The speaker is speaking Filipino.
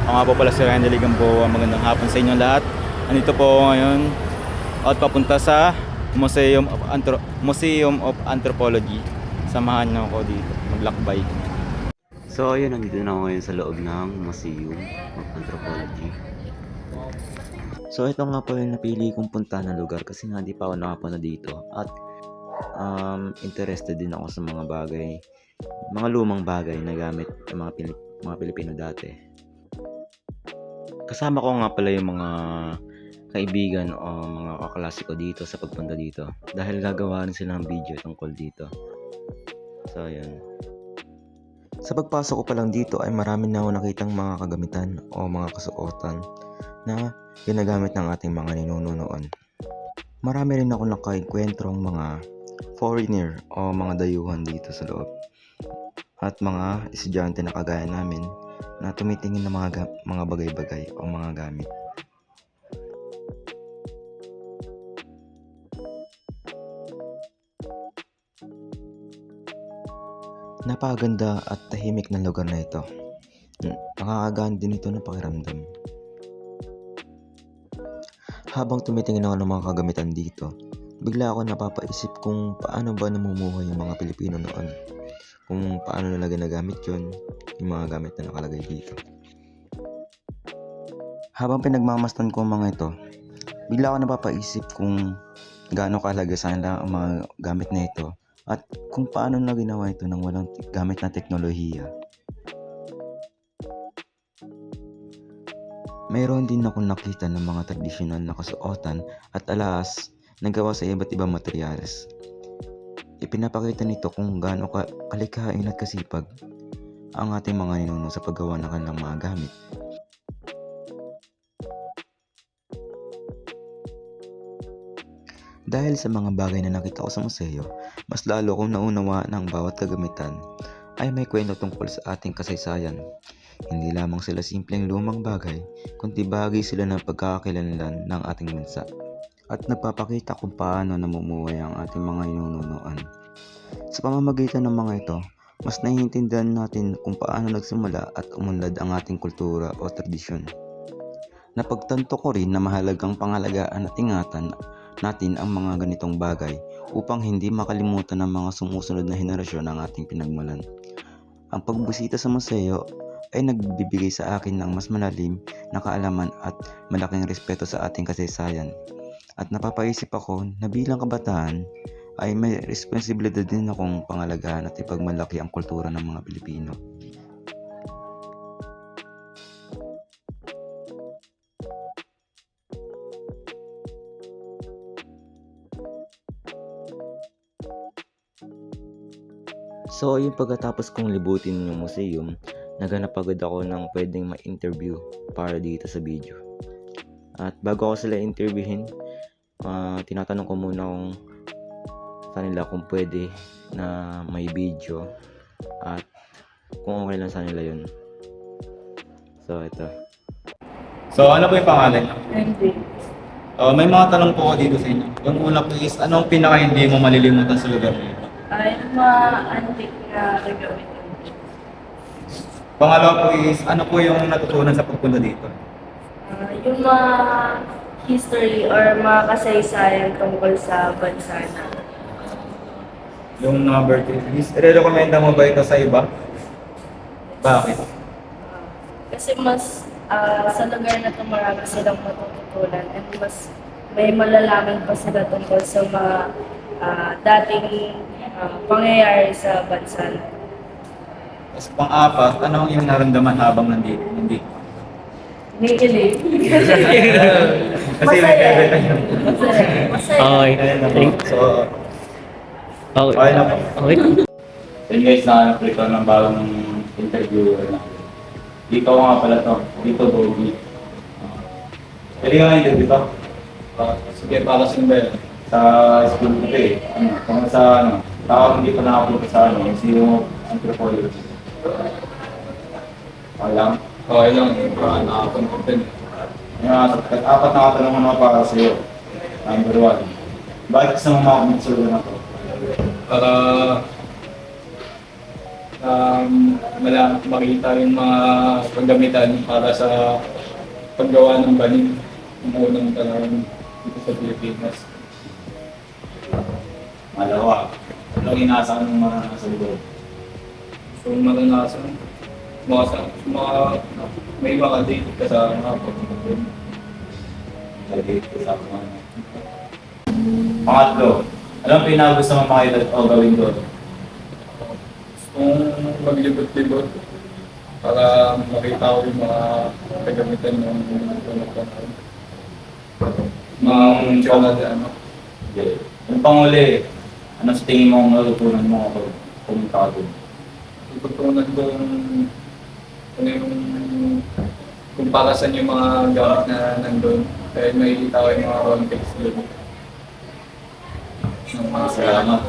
Ako nga po pala si Ryan Deligan po. Magandang hapon sa inyo lahat. Andito po ako ngayon at papunta sa Museum of Anthropology. Samahan niyo ako dito maglakbay. So ayun, nandito na ako ngayon sa loob ng Museum of Anthropology. So ito nga po yung napili kong puntahan na lugar kasi nga di pa ako nakapunta dito at interested din ako sa mga bagay, mga lumang bagay na gamit ng mga Pilipino dati. Kasama ko nga pala yung mga kaibigan o mga kaklase ko dito sa pagpunta dito dahil gagawa rin sila ng video tungkol dito. So ayun. Sa pagpasok ko pa lang dito ay marami na ako nakitang mga kagamitan o mga kasuotan na ginagamit ng ating mga ninuno noon. Marami rin ako nakakwentrong mga foreigner o mga dayuhan dito sa loob. At mga estudyante na kagaya namin na tumitingin ng mga bagay-bagay o mga gamit. Napakaganda at tahimik na lugar na ito. Nakakagaan din ito ng pakiramdam. Habang tumitingin ako ng mga kagamitan dito, bigla ako napapaisip kung paano ba namumuhay yung mga Pilipino noon. Kung paano nila ginagamit yun, yung mga gamit na nakalagay dito. Habang pinagmamastan ko ang mga ito, bigla ako napapaisip kung gaano kahalaga sa kanila ang mga gamit na ito at kung paano nila ginawa ito nang walang gamit na teknolohiya. Mayroon din akong nakita ng mga tradisyonal na kasuotan at alahas na gawa sa iba't ibang materyales. Ipinapakita nito kung gaano kalikhain at kasipag ang ating mga ninuno sa paggawa ng kanilang mga gamit. Dahil sa mga bagay na nakita ko sa museo, mas lalo kong naunawa ng bawat kagamitan ay may kwento tungkol sa ating kasaysayan. Hindi lamang sila simpleng lumang bagay, kundi bahagi sila ng pagkakakilanlan ng ating bansa at nagpapakita kung paano namumuhay ang ating mga ninunuan. Sa pamamagitan ng mga ito, mas naiintindihan natin kung paano nagsimula at umunlad ang ating kultura o tradisyon. Napagtanto ko rin na mahalagang pangalagaan at ingatan natin ang mga ganitong bagay upang hindi makalimutan ng mga sumusunod na henerasyon ang ating pinagmulan. Ang pagbisita sa museo ay nagbibigay sa akin ng mas malalim na kaalaman at malaking respeto sa ating kasaysayan. At napapaisip ako na bilang kabataan ay may responsibilidad din akong pangalagaan at ipagmalaki ang kultura ng mga Pilipino. So yung pagkatapos kong libutin yung museum, naghanap agad ako ng pwedeng ma-interview para dito sa video. At bago ako sila interviewin, tinatanong ko muna kung kanila kung pwede na may video at kung okay lang sa nila yun. So ito. So ano po yung pangalan? Hindi. May mga tanong po ako dito sa inyo. Yung una po is, anong pinaka hindi mo malilimutan sa lugar niyo? Ay, mga antique na gagawin. Pangalawa po is, ano po yung natutunan sa pagpunta dito? Yung mga history or mga kasaysayan tungkol sa bansa na. Yung number 3 is, i-recommenda mo ba ito sa iba? Bakit? Kasi mas sa lugar na ito marami silang matututunan and mas may malalaman pa sila tungkol sa mga dating pangyayari sa bansa na. Tapos pang-apat, ano yung naramdaman habang nandito? Nikilig. Kasi may kaibigan yun. Masaya. Okay. So, Okay. okay na po. Okay. Then guys, nakahanap rin ko ng bagong interviewer na. Dito ko nga pala to. Dito, Bobby. Pwede ka nga interview to? Sige, para sa ba yun? Sa school ko eh. Kung sa tao hindi pa nakapunta sa Museum of Anthropology. Okay lang? Okay lang. Nakapunta din. Apat na katanong na para sa iyo. Number 1. Bakit gusto mo makapunta sa lugar na to? Para makita yung mga paggamitan para sa paggawa ng banig ng unang panahon dito sa Pilipinas. Malawa. Anong inaasahan ng mga nasa loob? So maranasan, may mga date kasama pag Lagi sa mga. Pangatlo, anong pinagusto mong makita o gawin doon? kung maglibot-libot para makita ko yung mga kagamitan ng unang panahon. Mga tsaka ano. Okay. Yung panghuli, ano sa tingin mo ang natutunan mo kapag pumunta ka doon? Tututunan ko kung yung kung para saan yung mga gamit na nandun. Kaya may kita ko yung mga context doon. Ng mga Salamat.